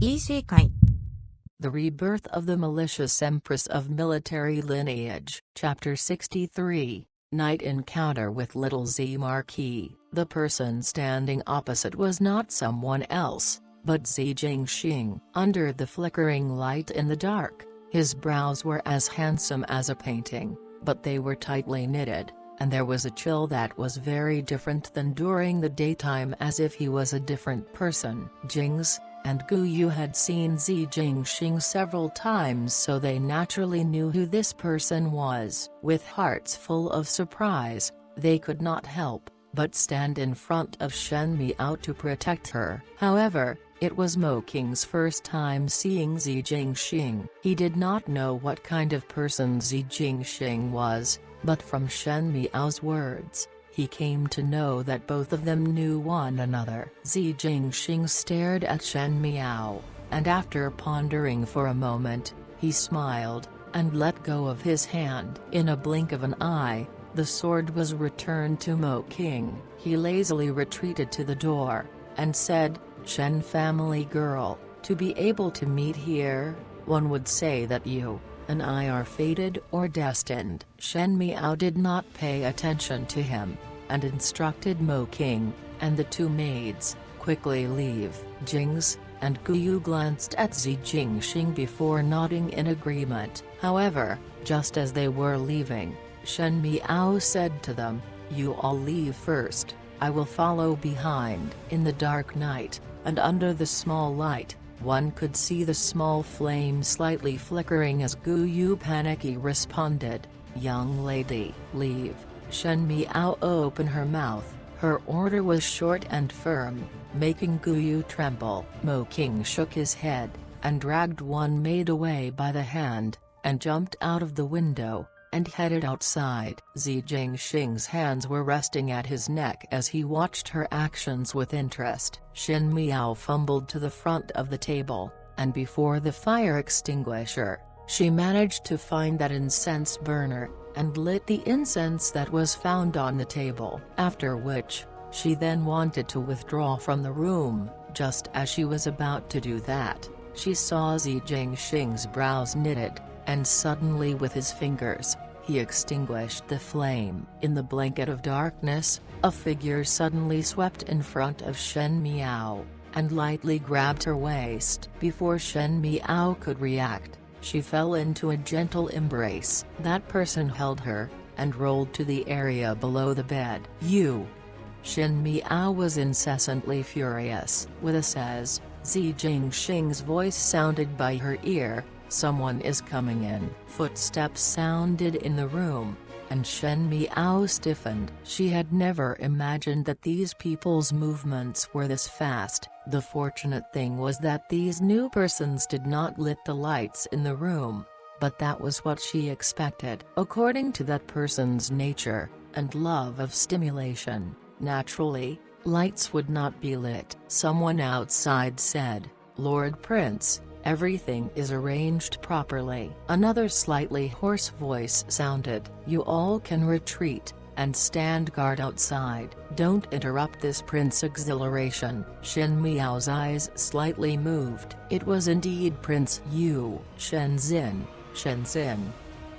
Isekai. The Rebirth of the Malicious Empress of Military Lineage. Chapter 63, Night Encounter with Little Z Marquis. The person standing opposite was not someone else, but Zi Jingxing. Under the flickering light in the dark, his brows were as handsome as a painting, but they were tightly knitted, and there was a chill that was very different than during the daytime, as if he was a different person. Jings and Gu Yu had seen Zi Jingxing several times, so they naturally knew who this person was. With hearts full of surprise, they could not help but stand in front of Shen Miao to protect her. However, it was Mo King's first time seeing Zi Jingxing. He did not know what kind of person Zi Jingxing was, but from Shen Miao's words, he came to know that both of them knew one another. Zi Jingxing stared at Shen Miao, and after pondering for a moment, he smiled, and let go of his hand. In a blink of an eye, the sword was returned to Mo King. He lazily retreated to the door, and said, "Shen family girl, to be able to meet here, one would say that you and I are fated or destined." Shen Miao did not pay attention to him, and instructed Mo King and the two maids quickly leave. Jings and Gu Yu glanced at Zi Jingxing before nodding in agreement. However, just as they were leaving, Shen Miao said to them, "You all leave first, I will follow behind." In the dark night, and under the small light, one could see the small flame slightly flickering as Gu Yu panicky responded, "Young lady, leave." Shen Miao opened her mouth. Her order was short and firm, making Gu Yu tremble. Mo King shook his head, and dragged one maid away by the hand, and jumped out of the window, and headed outside. Zi Jingxing's hands were resting at his neck as he watched her actions with interest. Shen Miao fumbled to the front of the table, and before the fire extinguisher, she managed to find that incense burner, and lit the incense that was found on the table. After which, she then wanted to withdraw from the room. Just as she was about to do that, she saw Zi Jingxing's brows knitted, and suddenly with his fingers, he extinguished the flame. In the blanket of darkness, a figure suddenly swept in front of Shen Miao, and lightly grabbed her waist. Before Shen Miao could react, she fell into a gentle embrace. That person held her, and rolled to the area below the bed. "You!" Shen Miao was incessantly furious. With a says, Zi Jingxing's voice sounded by her ear, "Someone is coming in." Footsteps sounded in the room, and Shen Miao stiffened. She had never imagined that these people's movements were this fast. The fortunate thing was that these new persons did not lit the lights in the room, but that was what she expected. According to that person's nature, and love of stimulation, naturally, lights would not be lit. Someone outside said, "Lord Prince, everything is arranged properly." Another slightly hoarse voice sounded, "You all can retreat, and stand guard outside. Don't interrupt this Prince exhilaration." Shen Miao's eyes slightly moved. It was indeed Prince Yu. Shenzin.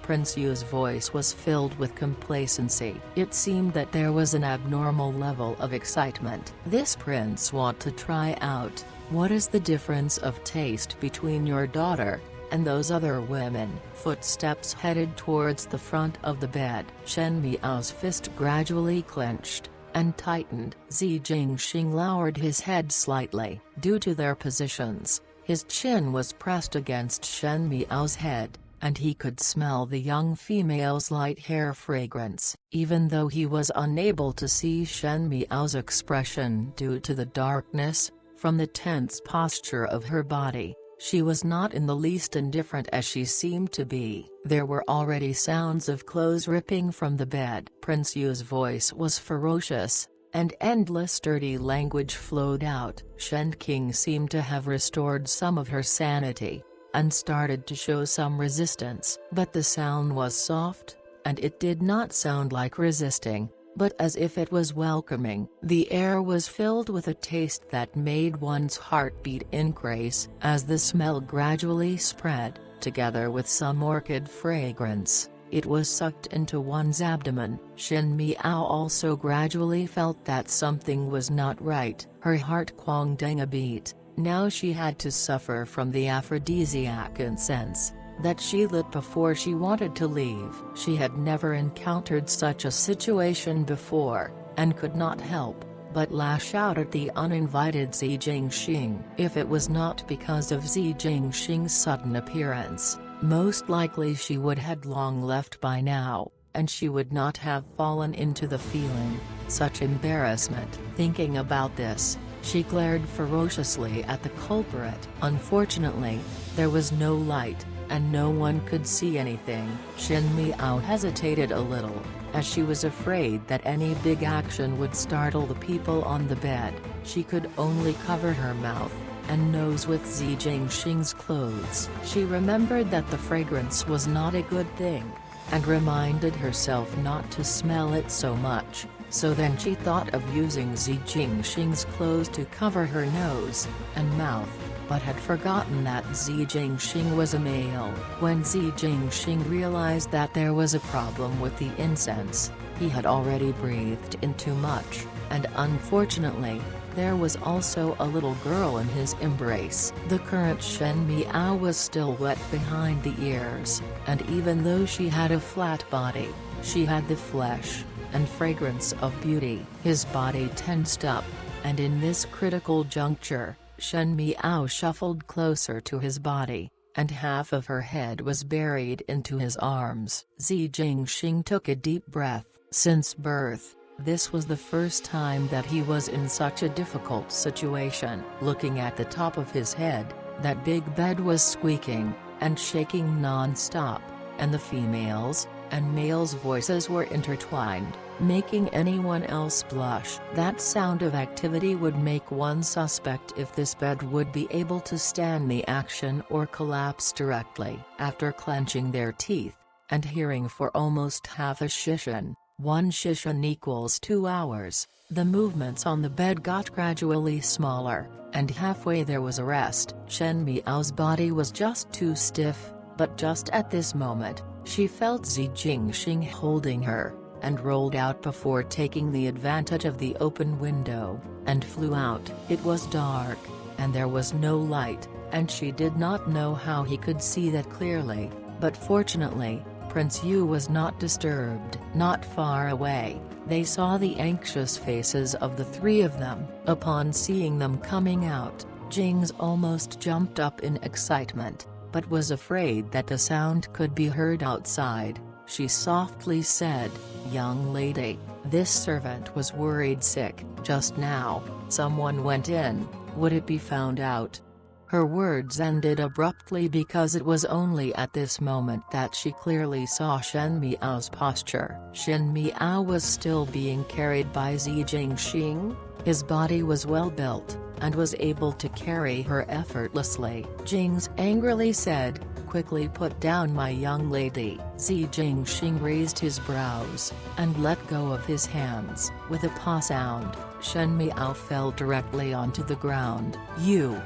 Prince Yu's voice was filled with complacency. It seemed that there was an abnormal level of excitement. "This prince want to try out, what is the difference of taste between your daughter and those other women?" Footsteps headed towards the front of the bed. Shen Miao's fist gradually clenched, and tightened. Zi Jingxing lowered his head slightly. Due to their positions, his chin was pressed against Shen Miao's head, and he could smell the young female's light hair fragrance. Even though he was unable to see Shen Miao's expression due to the darkness, from the tense posture of her body, she was not in the least indifferent as she seemed to be. There were already sounds of clothes ripping from the bed. Prince Yu's voice was ferocious, and endless dirty language flowed out. Shen King seemed to have restored some of her sanity, and started to show some resistance. But the sound was soft, and it did not sound like resisting. but as if it was welcoming. The air was filled with a taste that made one's heartbeat increase. As the smell gradually spread, together with some orchid fragrance, it was sucked into one's abdomen. Shen Miao also gradually felt that something was not right. Her heart quanged a beat. Now she had to suffer from the aphrodisiac incense that she lit before she wanted to leave. She had never encountered such a situation before, and could not help but lash out at the uninvited Xi Jingxing. If it was not because of Xi Jingxing's sudden appearance, most likely she would have long left by now, and she would not have fallen into the feeling, such embarrassment. Thinking about this, she glared ferociously at the culprit. Unfortunately, there was no light, and no one could see anything. Shen Miao hesitated a little, as she was afraid that any big action would startle the people on the bed. She could only cover her mouth and nose with Xi Jingxing's clothes. She remembered that the fragrance was not a good thing, and reminded herself not to smell it so much. So then she thought of using Xi Jingxing's clothes to cover her nose and mouth, but had forgotten that Xi Jingxing was a male. When Xi Jingxing realized that there was a problem with the incense, he had already breathed in too much, and unfortunately, there was also a little girl in his embrace. The current Shen Miao was still wet behind the ears, and even though she had a flat body, she had the flesh and fragrance of beauty. His body tensed up, and in this critical juncture, Shen Miao shuffled closer to his body, and half of her head was buried into his arms. Xi Jingxing took a deep breath. Since birth, this was the first time that he was in such a difficult situation. Looking at the top of his head, that big bed was squeaking and shaking non-stop, and the females' and males' voices were intertwined, making anyone else blush. That sound of activity would make one suspect if this bed would be able to stand the action or collapse directly. After clenching their teeth, and hearing for almost half a shishan, 1 shishan equals 2 hours, the movements on the bed got gradually smaller, and halfway there was a rest. Shen Miao's body was just too stiff, but just at this moment, she felt Xi Jingxing holding her, and rolled out before taking the advantage of the open window, and flew out. It was dark, and there was no light, and she did not know how he could see that clearly, but fortunately, Prince Yu was not disturbed. Not far away, they saw the anxious faces of the 3 of them. Upon seeing them coming out, Jing's almost jumped up in excitement, but was afraid that the sound could be heard outside. She softly said, "Young lady, this servant was worried sick just now. Someone went in, would it be found out?" Her words ended abruptly because it was only at this moment that she clearly saw Shen Miao's posture. Shen Miao was still being carried by Xi Jingxing. His body was well built, and was able to carry her effortlessly. Jing's angrily said, "Quickly put down my young lady." Xi Jingxing raised his brows, and let go of his hands. With a paw sound, Shen Miao fell directly onto the ground. "You!"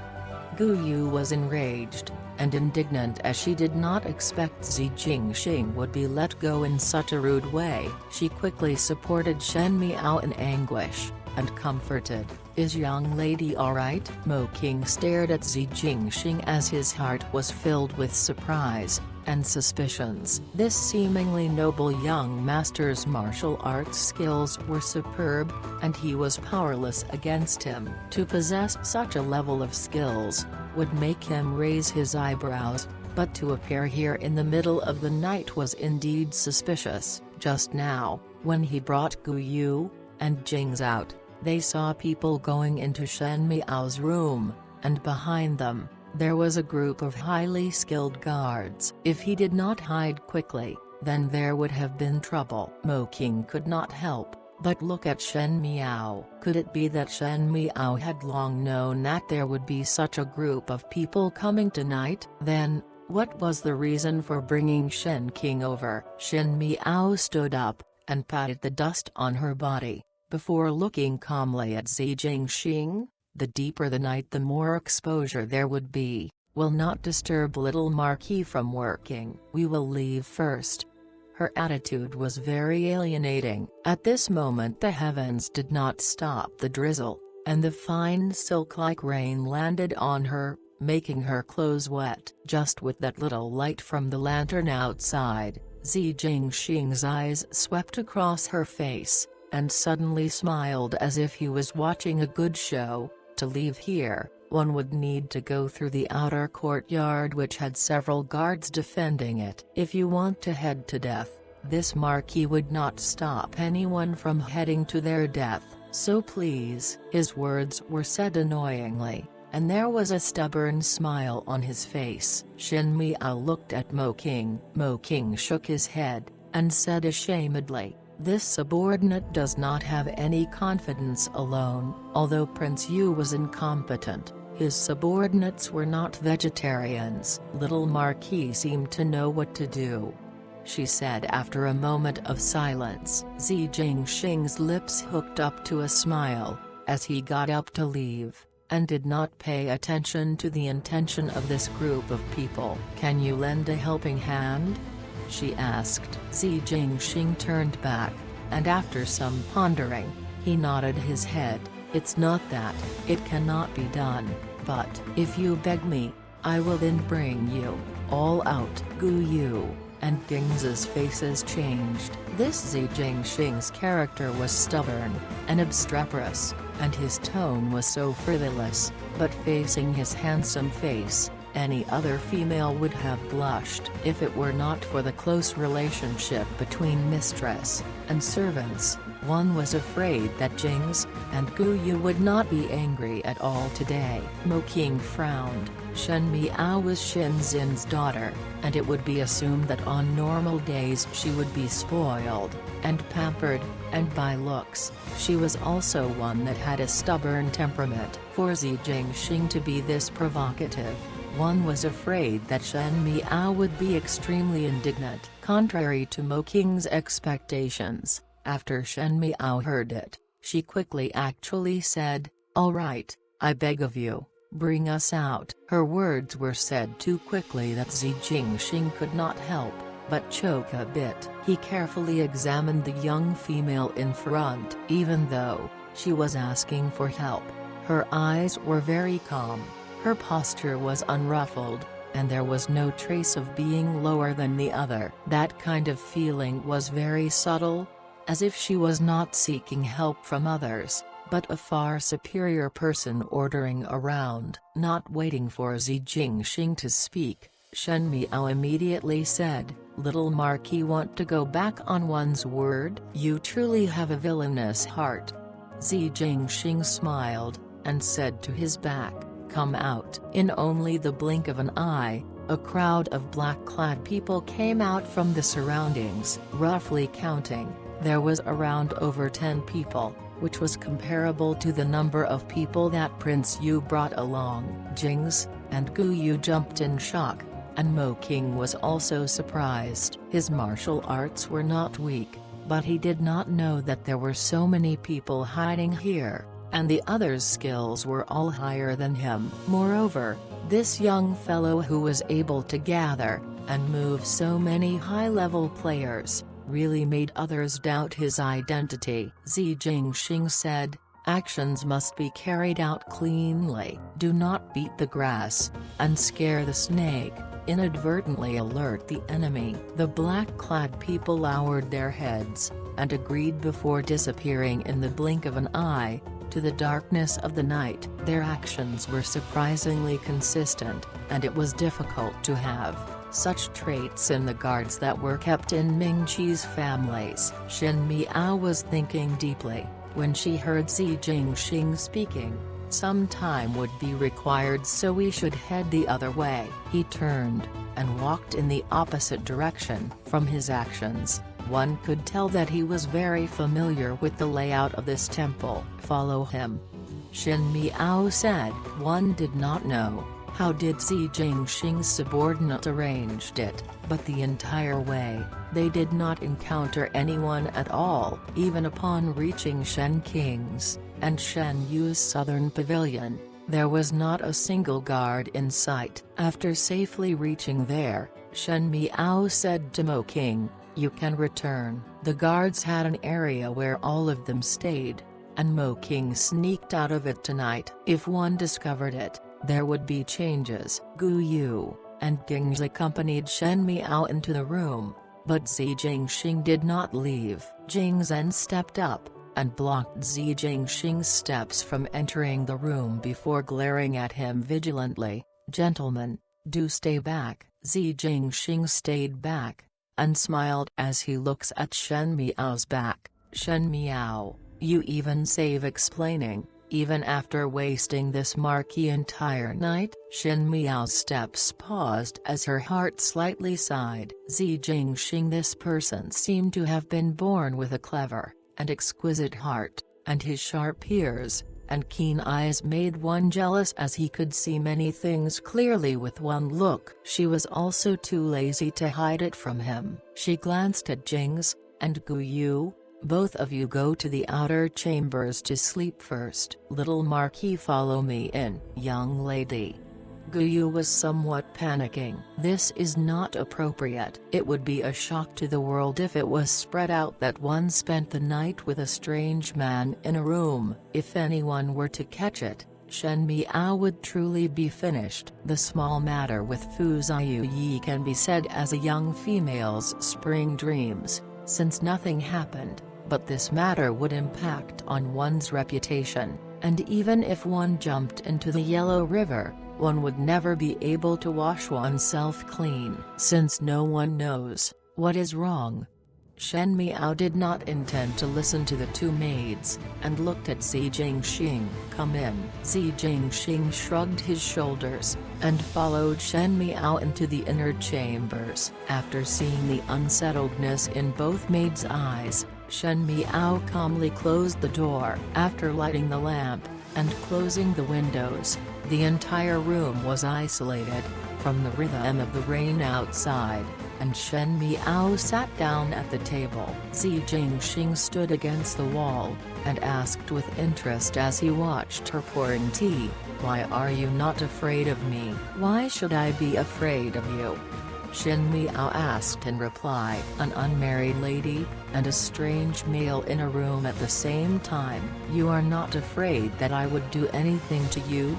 Gu Yu was enraged, and indignant as she did not expect Xi Jingxing would be let go in such a rude way. She quickly supported Shen Miao in anguish, and comforted, "Is young lady alright?" Mo King stared at Xi Jingxing as his heart was filled with surprise and suspicions. This seemingly noble young master's martial arts skills were superb, and he was powerless against him. To possess such a level of skills would make him raise his eyebrows, but to appear here in the middle of the night was indeed suspicious. Just now, when he brought Gu Yu and Jing's out, they saw people going into Shen Miao's room, and behind them, there was a group of highly skilled guards. If he did not hide quickly, then there would have been trouble. Mo King could not help but look at Shen Miao. Could it be that Shen Miao had long known that there would be such a group of people coming tonight? Then, what was the reason for bringing Shen King over? Shen Miao stood up, and patted the dust on her body, before looking calmly at Zi Jingxing. The deeper the night, the more exposure there would be. Will not disturb little Marquis from working. We will leave first. Her attitude was very alienating. At this moment the heavens did not stop the drizzle, and the fine silk-like rain landed on her, making her clothes wet. Just with that little light from the lantern outside, Zi Jingxing's eyes swept across her face, and suddenly smiled as if he was watching a good show. To leave here, one would need to go through the outer courtyard, which had several guards defending it. If you want to head to death, this Marquis would not stop anyone from heading to their death, so please. His words were said annoyingly, and there was a stubborn smile on his face. Shen Miao looked at Mo King. Mo King shook his head, and said ashamedly, "This subordinate does not have any confidence alone." Although Prince Yu was incompetent, his subordinates were not vegetarians. Little Marquis seemed to know what to do. She said after a moment of silence. Zi Jingxing's lips hooked up to a smile, as he got up to leave, and did not pay attention to the intention of this group of people. "Can you lend a helping hand?" she asked. Zi Jingxing turned back, and after some pondering, he nodded his head. "It's not that, it cannot be done, but if you beg me, I will then bring you all out." Gu Yu and Ding's faces changed. This Zi Jingxing's character was stubborn and obstreperous, and his tone was so frivolous, but facing his handsome face, any other female would have blushed. If it were not for the close relationship between mistress and servants, one was afraid that Jing's and Gu Yu would not be angry at all today. Mo King frowned. Shen Miao was Shen Xin's daughter, and it would be assumed that on normal days she would be spoiled and pampered, and by looks, she was also one that had a stubborn temperament. For Zi Jingxing to be this provocative, one was afraid that Shen Miao would be extremely indignant. Contrary to Mo King's expectations, after Shen Miao heard it, she quickly actually said, "All right, I beg of you, bring us out." Her words were said too quickly that Zi Jingxing could not help but choke a bit. He carefully examined the young female in front. Even though she was asking for help, her eyes were very calm. Her posture was unruffled, and there was no trace of being lower than the other. That kind of feeling was very subtle, as if she was not seeking help from others, but a far superior person ordering around. Not waiting for Zi Jingxing to speak, Shen Miao immediately said, "Little Marquis, want to go back on one's word? You truly have a villainous heart." Zi Jingxing smiled, and said to his back, "Come out." In only the blink of an eye, a crowd of black-clad people came out from the surroundings. Roughly counting, there was around over 10 people, which was comparable to the number of people that Prince Yu brought along. Jing's and Gu Yu jumped in shock, and Mo King was also surprised. His martial arts were not weak, but he did not know that there were so many people hiding here, and the others' skills were all higher than him. Moreover, this young fellow who was able to gather and move so many high-level players really made others doubt his identity. Zi Jingxing said, "Actions must be carried out cleanly. Do not beat the grass and scare the snake. Inadvertently alert the enemy." The black-clad people lowered their heads, and agreed before disappearing in the blink of an eye, to the darkness of the night. Their actions were surprisingly consistent, and it was difficult to have such traits in the guards that were kept in Mingqi's families. Shen Miao was thinking deeply, when she heard Zi Jingxing speaking. Some time would be required, so we should head the other way. He turned, and walked in the opposite direction. From his actions, one could tell that he was very familiar with the layout of this temple. "Follow him," Shen Miao said. One did not know how did Zi Jingxing's subordinate arranged it, but the entire way, they did not encounter anyone at all. Even upon reaching Shen Qing's and Shen Yu's southern pavilion, there was not a single guard in sight. After safely reaching there, Shen Miao said to Mo King, "You can return." The guards had an area where all of them stayed, and Mo King sneaked out of it tonight. If one discovered it, there would be changes. Gu Yu and Gingz accompanied Shen Miao into the room, but Zi Jingxing did not leave. Jing Zhen stepped up and blocked Zi Jingxing's steps from entering the room before glaring at him vigilantly. "Gentlemen, do stay back." Zi Jingxing stayed back, and smiled as he looks at Shen Miao's back. "Shen Miao, you even save explaining, even after wasting this marquee entire night?" Shen Miao's steps paused as her heart slightly sighed. Zi Jingxing, this person seemed to have been born with a clever and exquisite heart, and his sharp ears and keen eyes made one jealous as he could see many things clearly with one look. She was also too lazy to hide it from him. She glanced at Jing's and Gu Yu. "Both of you go to the outer chambers to sleep first. Little Marquis, follow me in." "Young lady." Gu Yu was somewhat panicking. This is not appropriate. It would be a shock to the world if it was spread out that one spent the night with a strange man in a room. If anyone were to catch it, Shen Miao would truly be finished. The small matter with Fu Ziyu can be said as a young female's spring dreams, since nothing happened, but this matter would impact on one's reputation, and even if one jumped into the Yellow River, one would never be able to wash oneself clean. Since no one knows what is wrong, Shen Miao did not intend to listen to the two maids, and looked at Zi Jingxing. "Come in." Zi Jingxing shrugged his shoulders, and followed Shen Miao into the inner chambers. After seeing the unsettledness in both maids' eyes, Shen Miao calmly closed the door. After lighting the lamp and closing the windows, the entire room was isolated from the rhythm of the rain outside, and Shen Miao sat down at the table. Zi Jingxing stood against the wall, and asked with interest as he watched her pouring tea, "Why are you not afraid of me?" "Why should I be afraid of you?" Shen Miao asked in reply. "An unmarried lady, and a strange male in a room at the same time. You are not afraid that I would do anything to you?"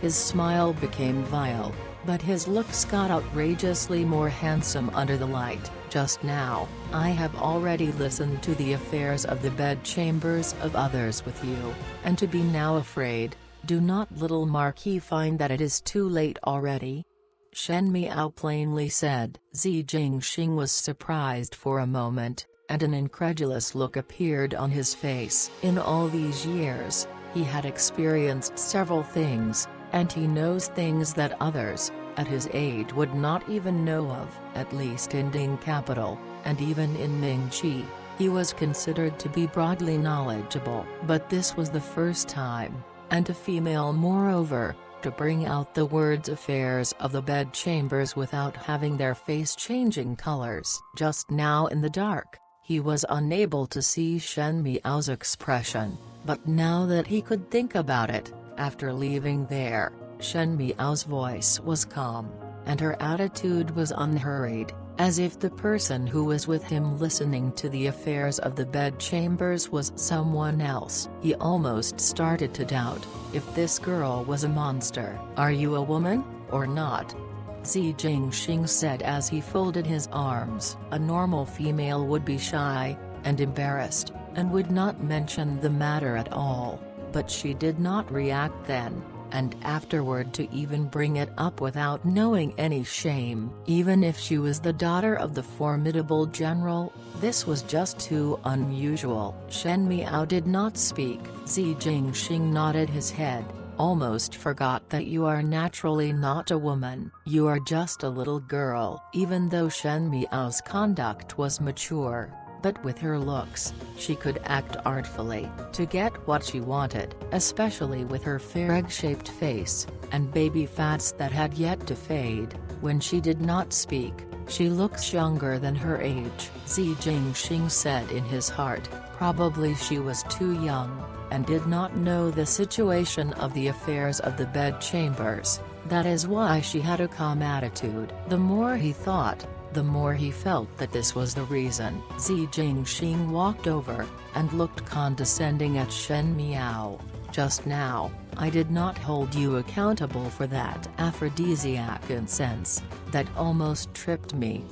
His smile became vile, but his looks got outrageously more handsome under the light. "Just now, I have already listened to the affairs of the bedchambers of others with you, and to be now afraid, do not little Marquis find that it is too late already?" Shen Miao plainly said. Zi Jingxing was surprised for a moment, and an incredulous look appeared on his face. In all these years, he had experienced several things, and he knows things that others, at his age, would not even know of. At least in Ding capital, and even in Mingqi, he was considered to be broadly knowledgeable. But this was the first time, and a female moreover, to bring out the words affairs of the bedchambers without having their face changing colors. Just now in the dark, he was unable to see Shen Miao's expression, but now that he could think about it, after leaving there, Shen Miao's voice was calm, and her attitude was unhurried, as if the person who was with him listening to the affairs of the bedchambers was someone else. He almost started to doubt if this girl was a monster. "Are you a woman, or not?" Zi Jingxing said as he folded his arms. A normal female would be shy and embarrassed, and would not mention the matter at all, but she did not react then, and afterward to even bring it up without knowing any shame. Even if she was the daughter of the formidable general, this was just too unusual. Shen Miao did not speak. Zi Jingxing nodded his head. "Almost forgot that you are naturally not a woman. You are just a little girl." Even though Shen Miao's conduct was mature, but with her looks, she could act artfully, to get what she wanted, especially with her fair egg-shaped face, and baby fats that had yet to fade. When she did not speak, she looks younger than her age, Zi Jingxing said in his heart. Probably she was too young, and did not know the situation of the affairs of the bedchambers. That is why she had a calm attitude. The more he thought, the more he felt that this was the reason. Zi Jingxing walked over, and looked condescending at Shen Miao. Just now, I did not hold you accountable for that aphrodisiac incense, that almost tripped me.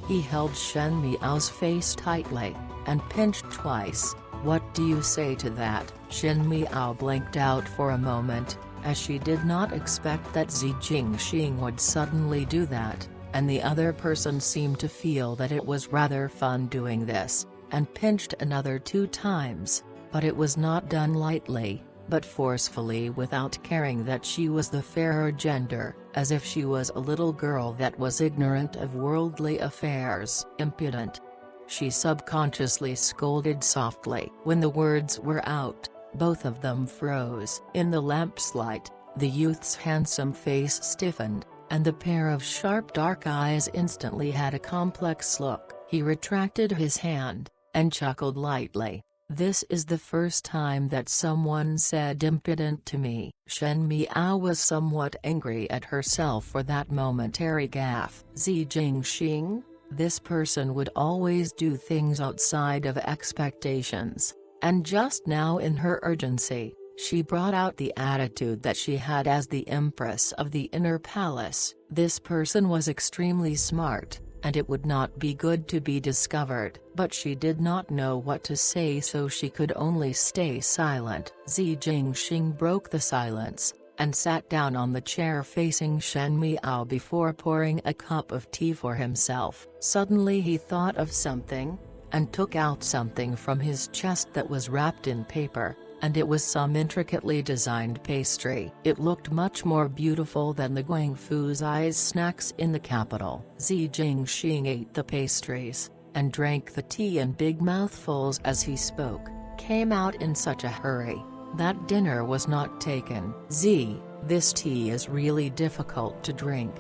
He held Shen Miao's face tightly, and pinched twice. What do you say to that? Shen Miao blinked out for a moment, as she did not expect that Zi Jingxing would suddenly do that, and the other person seemed to feel that it was rather fun doing this, and pinched another 2 times, but it was not done lightly, but forcefully, without caring that she was the fairer gender, as if she was a little girl that was ignorant of worldly affairs. Impudent. She subconsciously scolded softly. When the words were out, both of them froze. In the lamp's light, the youth's handsome face stiffened, and the pair of sharp dark eyes instantly had a complex look. He retracted his hand, and chuckled lightly. This is the first time that someone said impudent to me. Shen Miao was somewhat angry at herself for that momentary gaffe. Zi Jingxing? This person would always do things outside of expectations, and just now in her urgency, she brought out the attitude that she had as the Empress of the Inner Palace. This person was extremely smart, and it would not be good to be discovered. But she did not know what to say, so she could only stay silent. Zi Jingxing broke the silence, and sat down on the chair facing Shen Miao before pouring a cup of tea for himself. Suddenly he thought of something, and took out something from his chest that was wrapped in paper, and it was some intricately designed pastry. It looked much more beautiful than the Guangfu's eyes snacks in the capital. Zi Jingxing ate the pastries, and drank the tea in big mouthfuls as he spoke. Came out in such a hurry. That dinner was not taken. Zi, this tea is really difficult to drink.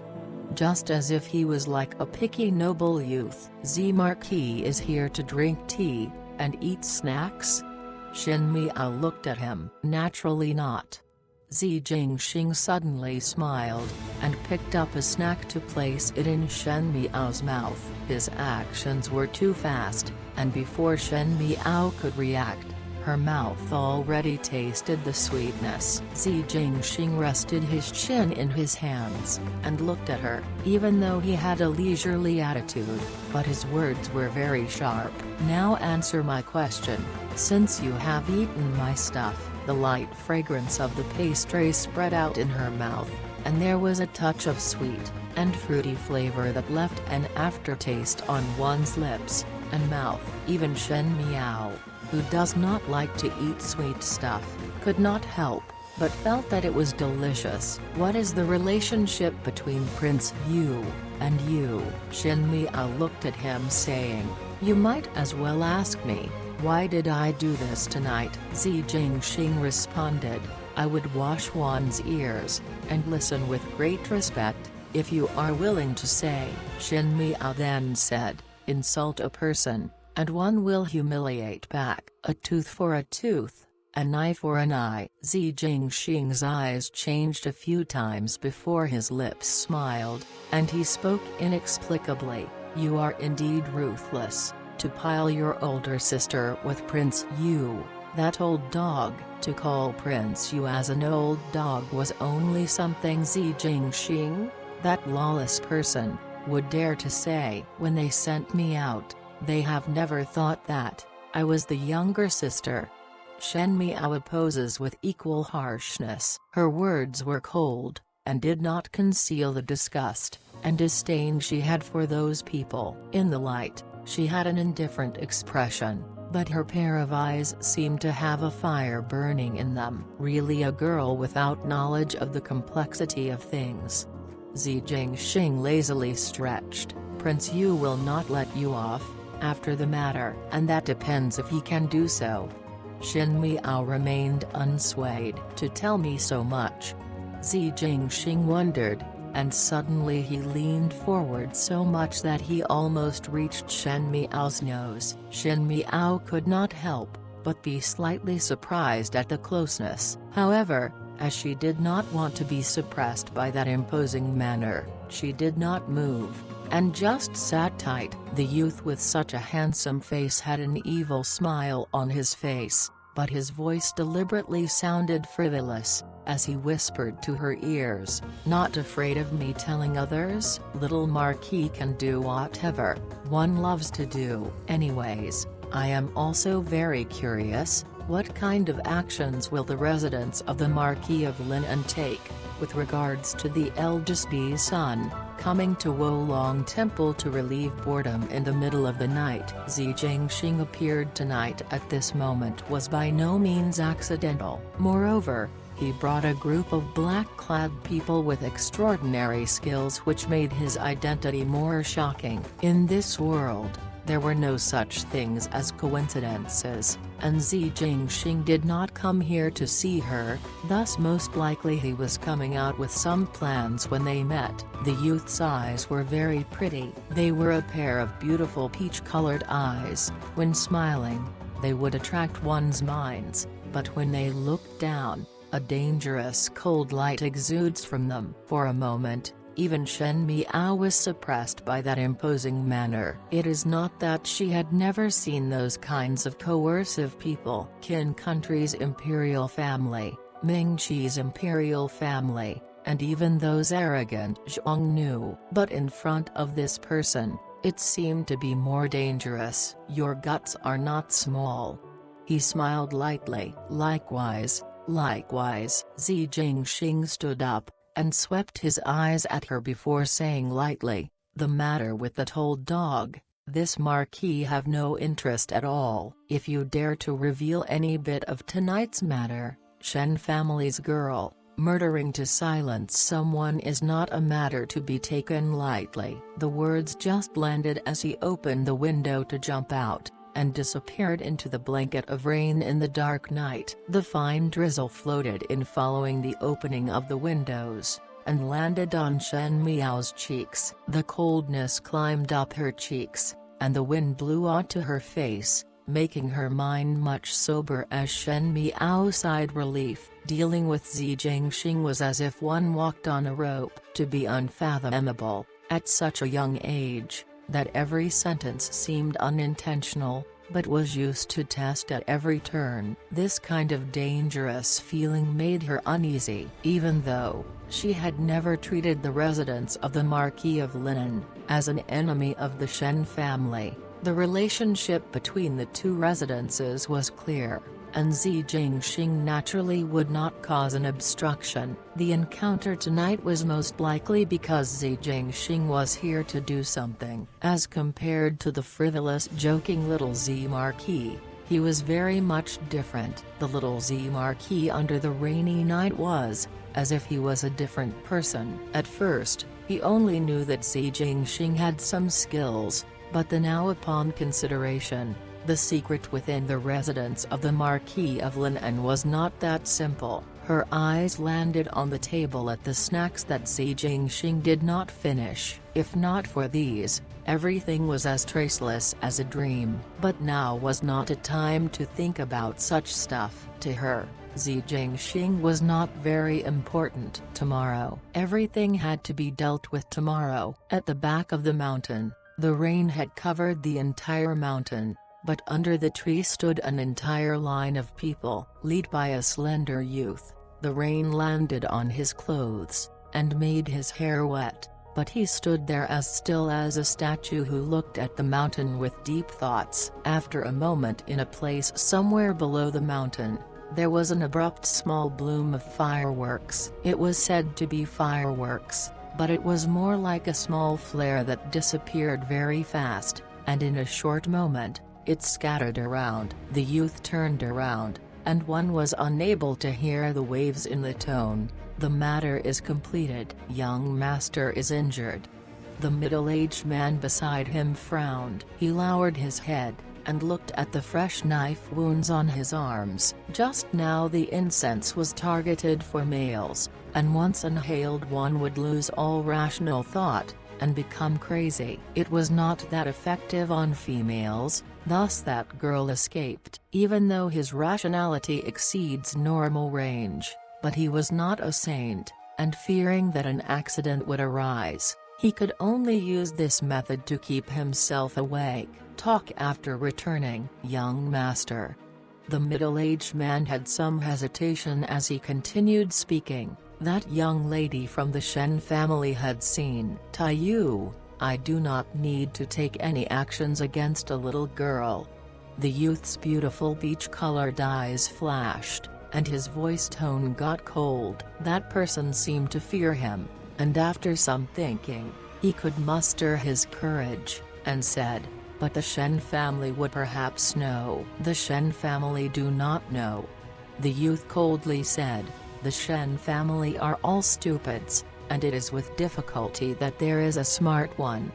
Just as if he was like a picky noble youth. Zi Marquis is here to drink tea, and eat snacks? Shen Miao looked at him. Naturally not. Zi Jingxing suddenly smiled, and picked up a snack to place it in Shen Miao's mouth. His actions were too fast, and before Shen Miao could react, her mouth already tasted the sweetness. Zi Jingxing rested his chin in his hands, and looked at her, even though he had a leisurely attitude, but his words were very sharp. Now answer my question, since you have eaten my stuff. The light fragrance of the pastry spread out in her mouth, and there was a touch of sweet and fruity flavor that left an aftertaste on one's lips and mouth. Even Shen Miao, who does not like to eat sweet stuff, could not help, but felt that it was delicious. What is the relationship between Prince Yu and you? Shen Miao looked at him saying, you might as well ask me, why did I do this tonight? Zi Jingxing responded, I would wash one's ears, and listen with great respect, if you are willing to say. Shen Miao then said, insult a person, and one will humiliate back. A tooth for a tooth, an eye for an eye. Zi Jingxing's eyes changed a few times before his lips smiled, and he spoke inexplicably, you are indeed ruthless, to pile your older sister with Prince Yu, that old dog. To call Prince Yu as an old dog was only something Zi Jingxing, that lawless person, would dare to say. When they sent me out, they have never thought that I was the younger sister. Shen Miao opposes with equal harshness. Her words were cold, and did not conceal the disgust and disdain she had for those people. In the light, she had an indifferent expression, but her pair of eyes seemed to have a fire burning in them. Really a girl without knowledge of the complexity of things. Zi Jingxing lazily stretched, Prince Yu will not let you off, after the matter, and that depends if he can do so. Shen Miao remained unswayed. To tell me so much? Zi Jingxing wondered, and suddenly he leaned forward so much that he almost reached Shen Miao's nose. Shen Miao could not help but be slightly surprised at the closeness. However, as she did not want to be suppressed by that imposing manner, she did not move, and just sat tight. The youth with such a handsome face had an evil smile on his face, but his voice deliberately sounded frivolous, as he whispered to her ears, "Not afraid of me telling others? Little Marquis can do whatever one loves to do. Anyways, I am also very curious, what kind of actions will the residents of the Marquis of Linan take, with regards to the eldest B's son, coming to Wolong Temple to relieve boredom in the middle of the night?" Zi Jingxing appeared tonight at this moment was by no means accidental. Moreover, he brought a group of black-clad people with extraordinary skills which made his identity more shocking. In this world, there were no such things as coincidences, and Zi Jingxing did not come here to see her, thus most likely he was coming out with some plans when they met. The youth's eyes were very pretty. They were a pair of beautiful peach-colored eyes. When smiling, they would attract one's minds, but when they looked down, a dangerous cold light exudes from them. For a moment, even Shen Miao was suppressed by that imposing manner. It is not that she had never seen those kinds of coercive people. Qin country's imperial family, Ming Qi's imperial family, and even those arrogant Xiongnu. But in front of this person, it seemed to be more dangerous. "Your guts are not small." He smiled lightly. Likewise. Zi Jingxing stood up, and swept his eyes at her before saying lightly, "The matter with that old dog, this Marquis have no interest at all. If you dare to reveal any bit of tonight's matter, Shen family's girl, murdering to silence someone is not a matter to be taken lightly." The words just landed as he opened the window to jump out, and disappeared into the blanket of rain in the dark night. The fine drizzle floated in following the opening of the windows, and landed on Shen Miao's cheeks. The coldness climbed up her cheeks, and the wind blew onto her face, making her mind much sober as Shen Miao sighed relief. Dealing with Zi Jingxing was as if one walked on a rope. To be unfathomable, at such a young age, that every sentence seemed unintentional, but was used to test at every turn. This kind of dangerous feeling made her uneasy. Even though she had never treated the residents of the Marquis of Linan as an enemy of the Shen family, the relationship between the two residences was clear, and Zi Jingxing naturally would not cause an obstruction. The encounter tonight was most likely because Zi Jingxing was here to do something. As compared to the frivolous joking little Zi Marquis, he was very much different. The little Zi Marquis under the rainy night was, as if he was a different person. At first, he only knew that Zi Jingxing had some skills, but now upon consideration, the secret within the residence of the Marquis of Linan was not that simple. Her eyes landed on the table at the snacks that Zi Jingxing did not finish. If not for these, everything was as traceless as a dream. But now was not a time to think about such stuff. To her, Zi Jingxing was not very important. Tomorrow. Everything had to be dealt with tomorrow. At the back of the mountain, the rain had covered the entire mountain, but under the tree stood an entire line of people, led by a slender youth. The rain landed on his clothes, and made his hair wet, but he stood there as still as a statue who looked at the mountain with deep thoughts. After a moment in a place somewhere below the mountain, there was an abrupt small bloom of fireworks. It was said to be fireworks, but it was more like a small flare that disappeared very fast, and in a short moment, it scattered around. The youth turned around, and one was unable to hear the waves in the tone. "The matter is completed. Young master is injured." The middle-aged man beside him frowned. He lowered his head, and looked at the fresh knife wounds on his arms. Just now the incense was targeted for males, and once inhaled one would lose all rational thought, and become crazy. It was not that effective on females, thus that girl escaped. Even though his rationality exceeds normal range, but he was not a saint, and fearing that an accident would arise, he could only use this method to keep himself awake. Talk after returning, young master. The middle-aged man had some hesitation as he continued speaking. That young lady from the Shen family had seen Taiyu. I do not need to take any actions against a little girl. The youth's beautiful beach-colored eyes flashed, and his voice tone got cold. That person seemed to fear him, and after some thinking, he could muster his courage, and said, "But the Shen family would perhaps know." "The Shen family do not know." The youth coldly said, "The Shen family are all stupids, and it is with difficulty that there is a smart one."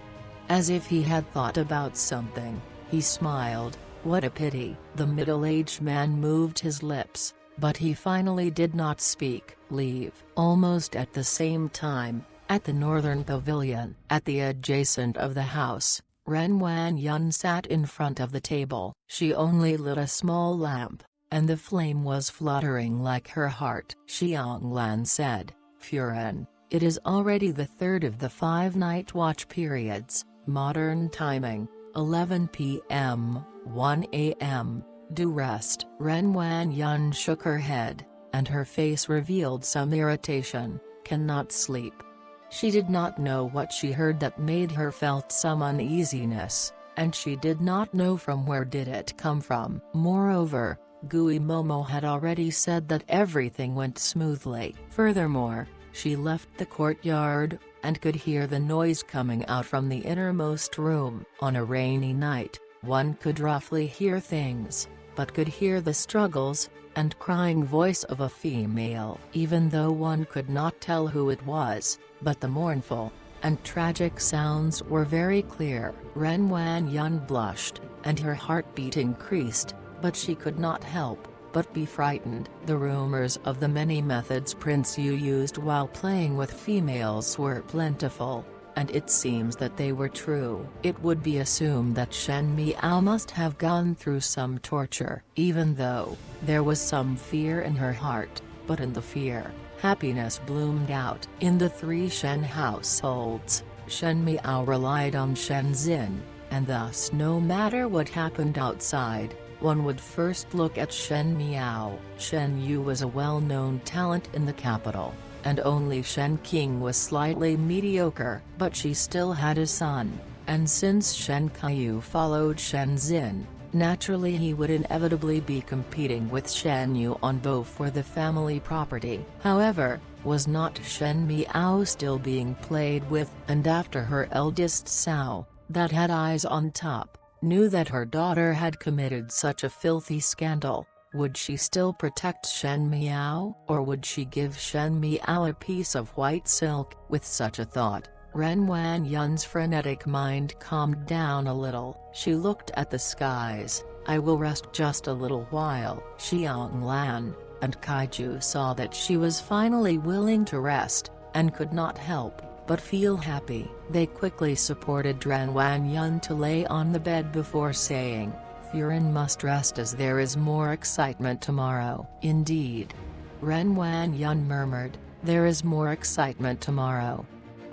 As if he had thought about something, he smiled. "What a pity." The middle-aged man moved his lips, but he finally did not speak. Leave. Almost at the same time, at the northern pavilion, at the adjacent of the house, Ren Wan Yun sat in front of the table. She only lit a small lamp, and the flame was fluttering like her heart. Xiang Lan said, "Furen, it is already the third of the 5 night watch periods, modern timing, 11 p.m., 1 a.m., do rest." Ren Wan Yun shook her head, and her face revealed some irritation. "Cannot sleep." She did not know what she heard that made her felt some uneasiness, and she did not know from where did it come from. Moreover, Gui Momo had already said that everything went smoothly. Furthermore, she left the courtyard, and could hear the noise coming out from the innermost room. On a rainy night, one could roughly hear things, but could hear the struggles and crying voice of a female. Even though one could not tell who it was, but the mournful and tragic sounds were very clear. Ren Wan Yun blushed, and her heartbeat increased, but she could not help but be frightened. The rumors of the many methods Prince Yu used while playing with females were plentiful, and it seems that they were true. It would be assumed that Shen Miao must have gone through some torture. Even though there was some fear in her heart, but in the fear, happiness bloomed out. In the 3 Shen households, Shen Miao relied on Shen Xin, and thus no matter what happened outside, one would first look at Shen Miao. Shen Yu was a well-known talent in the capital, and only Shen King was slightly mediocre. But she still had a son, and since Shen Kaiyu followed Shen Xin, naturally he would inevitably be competing with Shen Yu on both for the family property. However, was not Shen Miao still being played with? And after her eldest Cao, that had eyes on top, knew that her daughter had committed such a filthy scandal, would she still protect Shen Miao? Or would she give Shen Miao a piece of white silk? With such a thought, Ren Wan Yun's frenetic mind calmed down a little. She looked at the skies. "I will rest just a little while." Xiang Lan and Kaiju saw that she was finally willing to rest, and could not help but feel happy. They quickly supported Ren Wan Yun to lay on the bed before saying, "Furen must rest as there is more excitement tomorrow." "Indeed," Ren Wan Yun murmured, "there is more excitement tomorrow."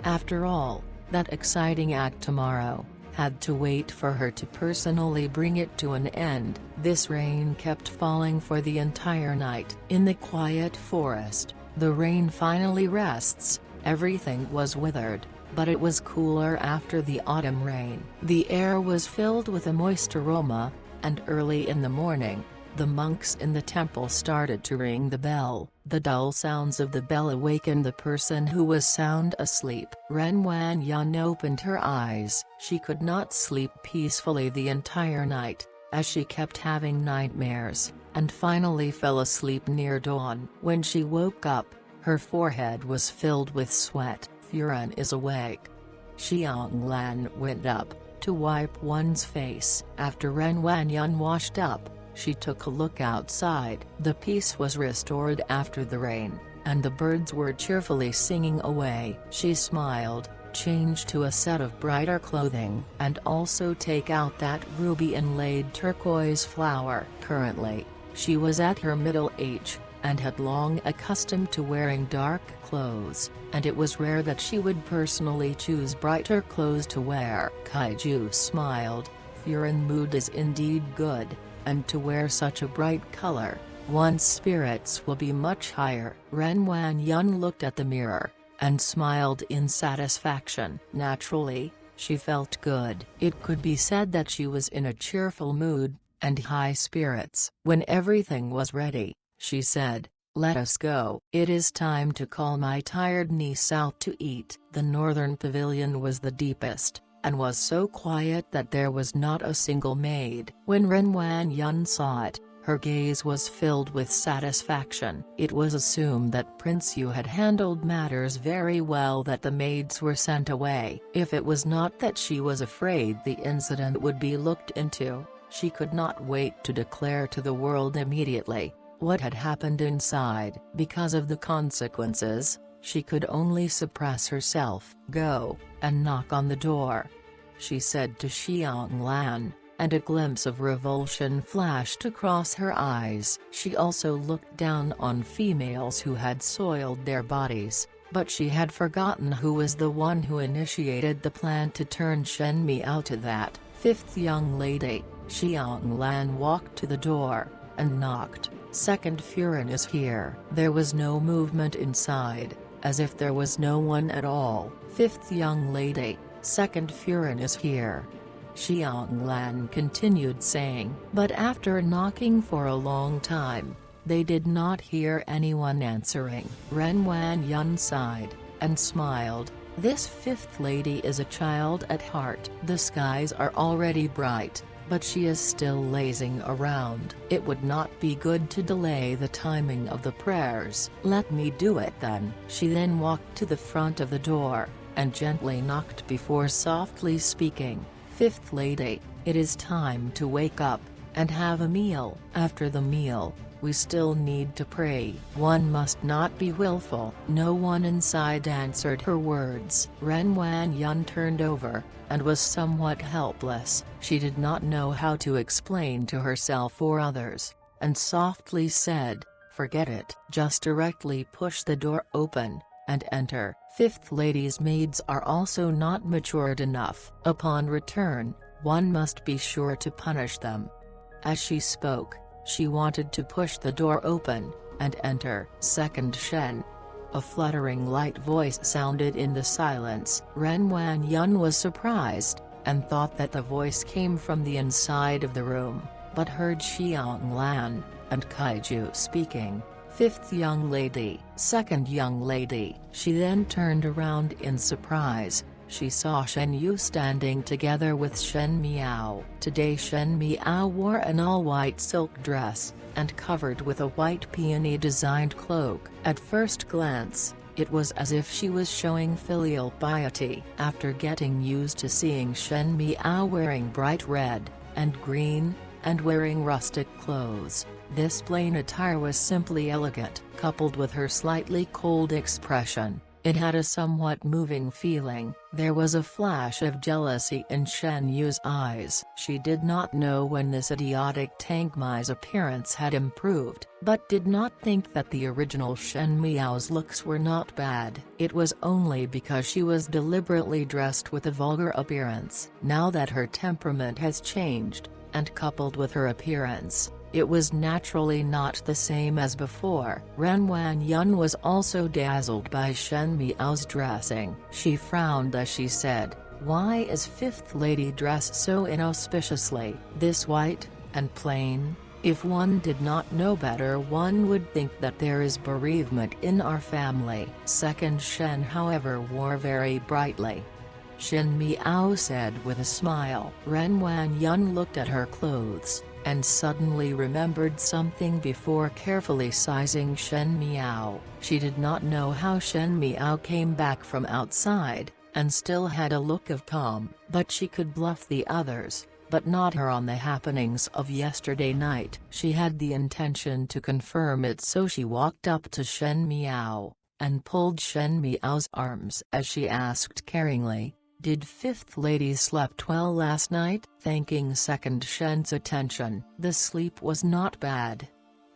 After all, that exciting act tomorrow had to wait for her to personally bring it to an end. This rain kept falling for the entire night. In the quiet forest, the rain finally rests. Everything was withered, but it was cooler after the autumn rain. The air was filled with a moist aroma, and early in the morning, the monks in the temple started to ring the bell. The dull sounds of the bell awakened the person who was sound asleep. Ren Wan Yun opened her eyes. She could not sleep peacefully the entire night, as she kept having nightmares, and finally fell asleep near dawn. When she woke up, her forehead was filled with sweat. "Furen is awake." Xianglan went up, to wipe one's face. After Ren Wanyan washed up, she took a look outside. The peace was restored after the rain, and the birds were cheerfully singing away. She smiled, changed to a set of brighter clothing, and also take out that ruby-inlaid turquoise flower. Currently, she was at her middle age, and had long accustomed to wearing dark clothes, and it was rare that she would personally choose brighter clothes to wear. Kaiju smiled. Furin mood is indeed good, and to wear such a bright color, one's spirits will be much higher. Ren Wanyan looked at the mirror, and smiled in satisfaction. Naturally, she felt good. It could be said that she was in a cheerful mood, and high spirits. When everything was ready, she said, "Let us go. It is time to call my tired niece out to eat." The northern pavilion was the deepest, and was so quiet that there was not a single maid. When Ren Wanyan saw it, her gaze was filled with satisfaction. It was assumed that Prince Yu had handled matters very well, that the maids were sent away. If it was not that she was afraid the incident would be looked into, she could not wait to declare to the world immediately what had happened inside. Because of the consequences, she could only suppress herself. "Go, and knock on the door," she said to Xianglan, and a glimpse of revulsion flashed across her eyes. She also looked down on females who had soiled their bodies, but she had forgotten who was the one who initiated the plan to turn Shen Miao to that fifth young lady. Xianglan walked to the door, and knocked. "Second Furin is here." There was no movement inside, as if there was no one at all. "Fifth young lady, Second Furin is here," Xianglan continued saying. But after knocking for a long time, they did not hear anyone answering. Ren Wanyan sighed, and smiled. This fifth lady is a child at heart. The skies are already bright, but she is still lazing around. It would not be good to delay the timing of the prayers. "Let me do it then." She then walked to the front of the door, and gently knocked before softly speaking, "Fifth lady, it is time to wake up, and have a meal. After the meal, we still need to pray. One must not be willful." No one inside answered her words. Ren Wanyan turned over, and was somewhat helpless. She did not know how to explain to herself or others, and softly said, "Forget it." Just directly push the door open, and enter. Fifth lady's maids are also not matured enough. Upon return, one must be sure to punish them. As she spoke, she wanted to push the door open, and enter. "Second Shen." A fluttering light voice sounded in the silence. Ren Wanyan was surprised, and thought that the voice came from the inside of the room, but heard Xianglan and Kaiju speaking. "Fifth young lady, second young lady." She then turned around in surprise. She saw Shen Yu standing together with Shen Miao. Today Shen Miao wore an all-white silk dress, and covered with a white peony-designed cloak. At first glance, it was as if she was showing filial piety. After getting used to seeing Shen Miao wearing bright red, and green, and wearing rustic clothes, this plain attire was simply elegant. Coupled with her slightly cold expression, it had a somewhat moving feeling. There was a flash of jealousy in Shen Yu's eyes. She did not know when this idiotic Tang Mai's appearance had improved, but did not think that the original Shen Miao's looks were not bad. It was only because she was deliberately dressed with a vulgar appearance. Now that her temperament has changed, and coupled with her appearance, it was naturally not the same as before. Ren Wanyan was also dazzled by Shen Miao's dressing. She frowned as she said, "Why is fifth lady dressed so inauspiciously? This white, and plain? If one did not know better, one would think that there is bereavement in our family." Second Shen however wore very brightly. Shen Miao said with a smile. Ren Wanyan looked at her clothes, and suddenly remembered something before carefully sizing Shen Miao. She did not know how Shen Miao came back from outside, and still had a look of calm. But she could bluff the others, but not her on the happenings of yesterday night. She had the intention to confirm it, so she walked up to Shen Miao, and pulled Shen Miao's arms as she asked caringly, "Did Fifth Lady slept well last night?" Thanking Second Shen's attention, "The sleep was not bad."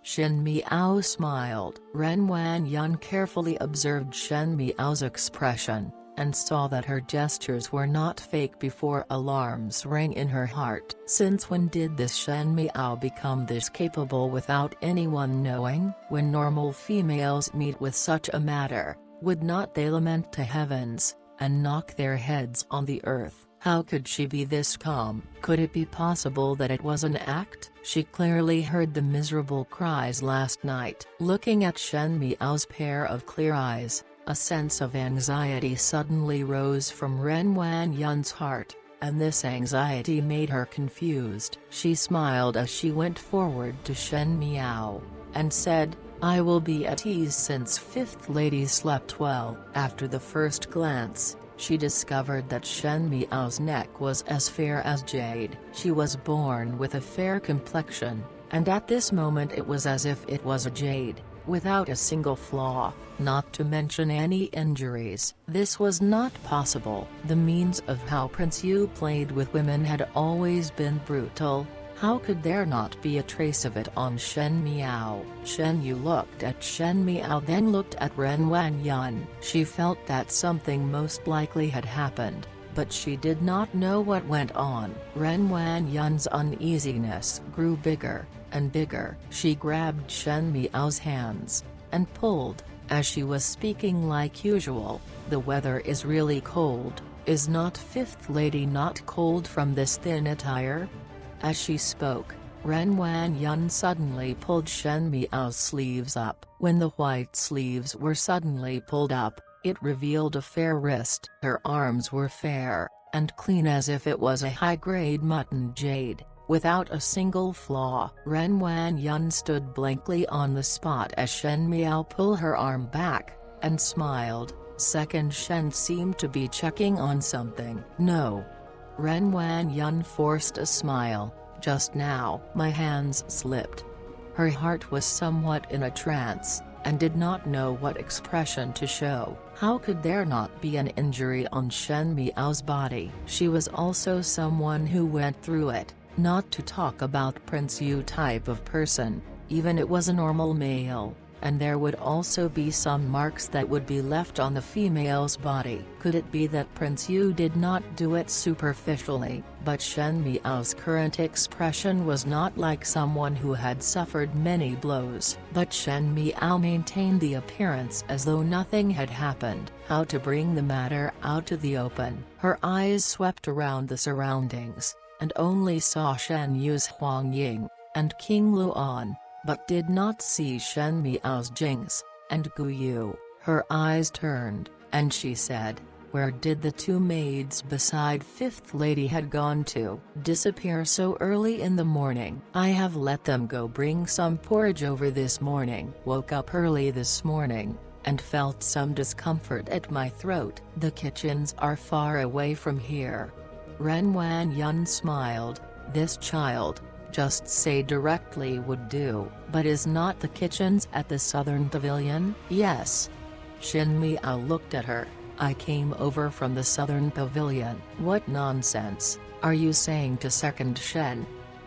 Shen Miao smiled. Ren Wanyan carefully observed Shen Miao's expression, and saw that her gestures were not fake before alarms rang in her heart. Since when did this Shen Miao become this capable without anyone knowing? When normal females meet with such a matter, would not they lament to heavens, and knock their heads on the earth? How could she be this calm? Could it be possible that it was an act? She clearly heard the miserable cries last night. Looking at Shen Miao's pair of clear eyes, a sense of anxiety suddenly rose from Ren Wanyan's heart, and this anxiety made her confused. She smiled as she went forward to Shen Miao, and said, "I will be at ease since Fifth Lady slept well." After the first glance, she discovered that Shen Miao's neck was as fair as jade. She was born with a fair complexion, and at this moment it was as if it was a jade, without a single flaw, not to mention any injuries. This was not possible. The means of how Prince Yu played with women had always been brutal. How could there not be a trace of it on Shen Miao? Shen Yu looked at Shen Miao, then looked at Ren Wanyan. She felt that something most likely had happened, but she did not know what went on. Ren Wanyan's uneasiness grew bigger and bigger. She grabbed Shen Miao's hands, and pulled, as she was speaking like usual, "The weather is really cold. Is not Fifth Lady not cold from this thin attire?" As she spoke, Ren Wanyan suddenly pulled Shen Miao's sleeves up. When the white sleeves were suddenly pulled up, it revealed a fair wrist. Her arms were fair, and clean as if it was a high-grade mutton jade, without a single flaw. Ren Wanyan stood blankly on the spot as Shen Miao pulled her arm back, and smiled. Second Shen seemed to be checking on something. "No." Ren Wanyan forced a smile. "Just now my hands slipped." Her heart was somewhat in a trance, and did not know what expression to show. How could there not be an injury on Shen Miao's body? She was also someone who went through it, not to talk about Prince Yu type of person, even it was a normal male. And there would also be some marks that would be left on the female's body. Could it be that Prince Yu did not do it superficially? But Shen Miao's current expression was not like someone who had suffered many blows. But Shen Miao maintained the appearance as though nothing had happened. How to bring the matter out to the open? Her eyes swept around the surroundings, and only saw Shen Yu's Huang Ying, and King Luan, but did not see Shen Miao's Jings, and Gu Yu. Her eyes turned, and she said, "Where did the two maids beside Fifth Lady had gone to? Disappear so early in the morning?" "I have let them go bring some porridge over this morning. Woke up early this morning, and felt some discomfort at my throat. The kitchens are far away from here." Ren Wanyan smiled. This child, just say directly would do. "But is not the kitchens at the southern pavilion?" "Yes." Shen Miao looked at her. "I came over from the southern pavilion." "What nonsense are you saying to Second Shen?"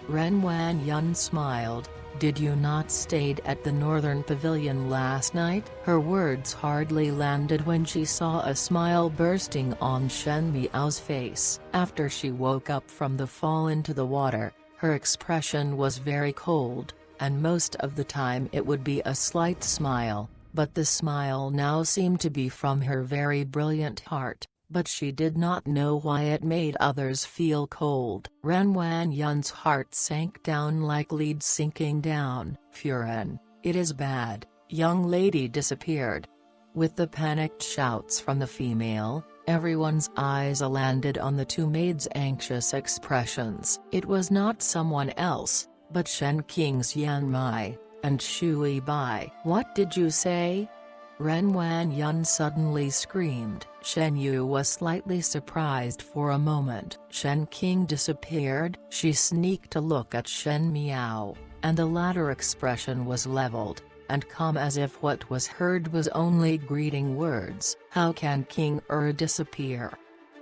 Ren Wanyan smiled. "Did you not stayed at the northern pavilion last night?" Her words hardly landed when she saw a smile bursting on Shen Miao's face. After she woke up from the fall into the water, her expression was very cold, and most of the time it would be a slight smile, but the smile now seemed to be from her very brilliant heart, but she did not know why it made others feel cold. Ren Wanyan's heart sank down like lead sinking down. "Furen, it is bad, young lady disappeared." With the panicked shouts from the female, everyone's eyes landed on the two maids' anxious expressions. It was not someone else, but Shen King's Yan Mai, and Shui Bai. "What did you say?" Ren Wanyan suddenly screamed. Shen Yu was slightly surprised for a moment. Shen King disappeared. She sneaked a look at Shen Miao, and the latter expression was leveled and calm as if what was heard was only greeting words. How can King disappear?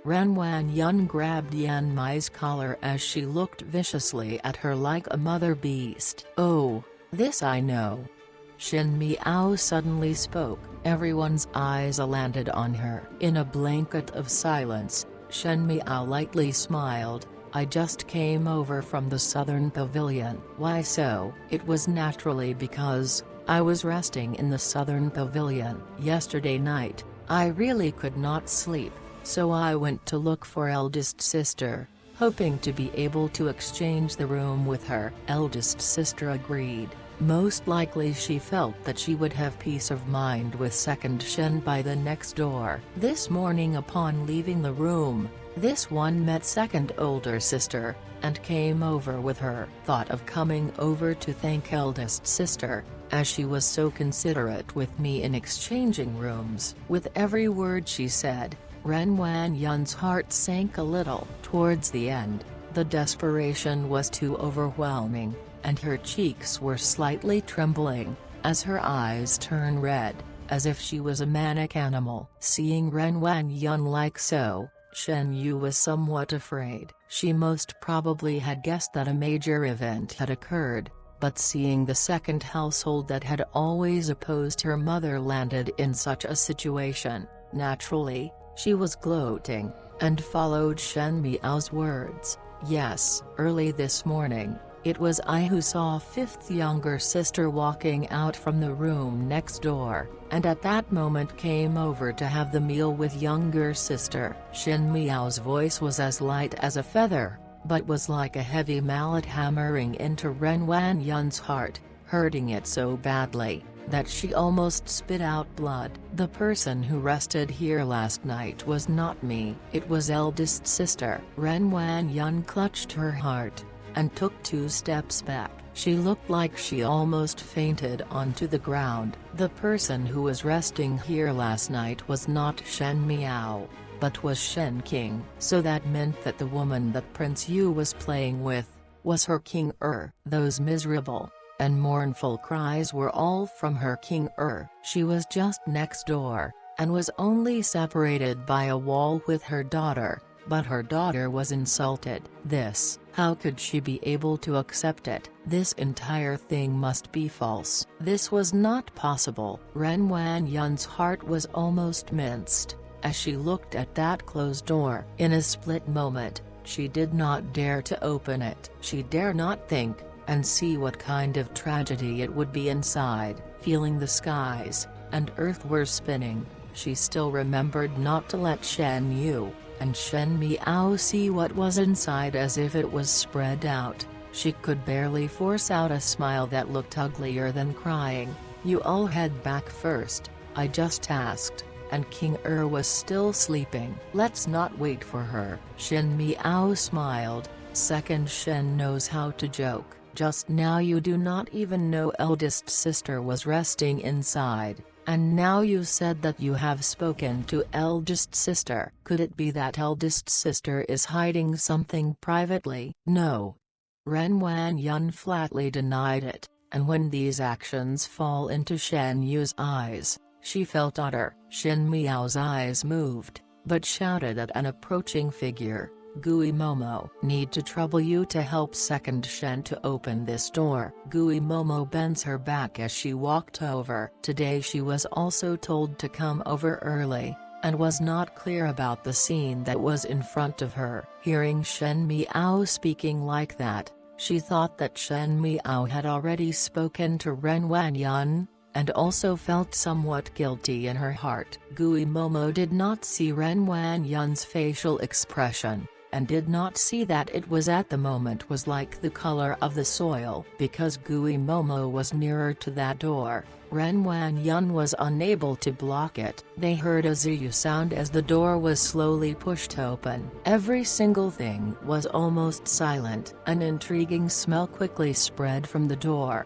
Ren Wanyun grabbed Yan Mai's collar as she looked viciously at her like a mother beast. Oh, this I know. Shen Miao suddenly spoke. Everyone's eyes landed on her. In a blanket of silence, Shen Miao lightly smiled. I just came over from the southern pavilion. Why so? It was naturally because I was resting in the southern pavilion. Yesterday night, I really could not sleep, so I went to look for eldest sister, hoping to be able to exchange the room with her. Eldest sister agreed. Most likely she felt that she would have peace of mind with second Shen by the next door. This morning upon leaving the room, this one met second older sister, and came over with her. Thought of coming over to thank eldest sister, as she was so considerate with me in exchanging rooms. With every word she said, Ren Wanyun's heart sank a little. Towards the end, the desperation was too overwhelming, and her cheeks were slightly trembling, as her eyes turned red, as if she was a manic animal. Seeing Ren Wanyun like so, Shen Yu was somewhat afraid. She most probably had guessed that a major event had occurred, but seeing the second household that had always opposed her mother landed in such a situation, naturally, she was gloating, and followed Shen Miao's words. Yes, early this morning, it was I who saw fifth younger sister walking out from the room next door, and at that moment came over to have the meal with younger sister. Shen Miao's voice was as light as a feather, but was like a heavy mallet hammering into Ren Wanyun's heart, hurting it so badly that she almost spit out blood. The person who rested here last night was not me. It was eldest sister. Ren Wanyun clutched her heart and took 2 steps back. She looked like she almost fainted onto the ground. The person who was resting here last night was not Shen Miao, but was Shen King. So that meant that the woman that Prince Yu was playing with was her King Those miserable and mournful cries were all from her King She was just next door, and was only separated by a wall with her daughter, but her daughter was insulted. How could she be able to accept it? This entire thing must be false. This was not possible. Ren Wanyun's heart was almost minced, as she looked at that closed door. In a split moment, she did not dare to open it. She dare not think, and see what kind of tragedy it would be inside. Feeling the skies and earth were spinning, she still remembered not to let Shen Yu and Shen Miao see what was inside as if it was spread out. She could barely force out a smile that looked uglier than crying. You all head back first, I just asked, and King was still sleeping. Let's not wait for her. Shen Miao smiled. Second Shen knows how to joke. Just now you do not even know eldest sister was resting inside. And now you said that you have spoken to eldest sister. Could it be that eldest sister is hiding something privately? No. Ren Wanyun flatly denied it, and when these actions fall into Shen Yu's eyes, she felt utter. Shen Miao's eyes moved, but shouted at an approaching figure. Gui Momo. Need to trouble you to help second Shen to open this door. Gui Momo bends her back as she walked over. Today she was also told to come over early, and was not clear about the scene that was in front of her. Hearing Shen Miao speaking like that, she thought that Shen Miao had already spoken to Ren Wanyun, and also felt somewhat guilty in her heart. Gui Momo did not see Ren Wanyun's facial expression, and did not see that it was at the moment was like the color of the soil. Because Gui Momo was nearer to that door, Ren Wanyun was unable to block it. They heard a ziyu sound as the door was slowly pushed open. Every single thing was almost silent. An intriguing smell quickly spread from the door,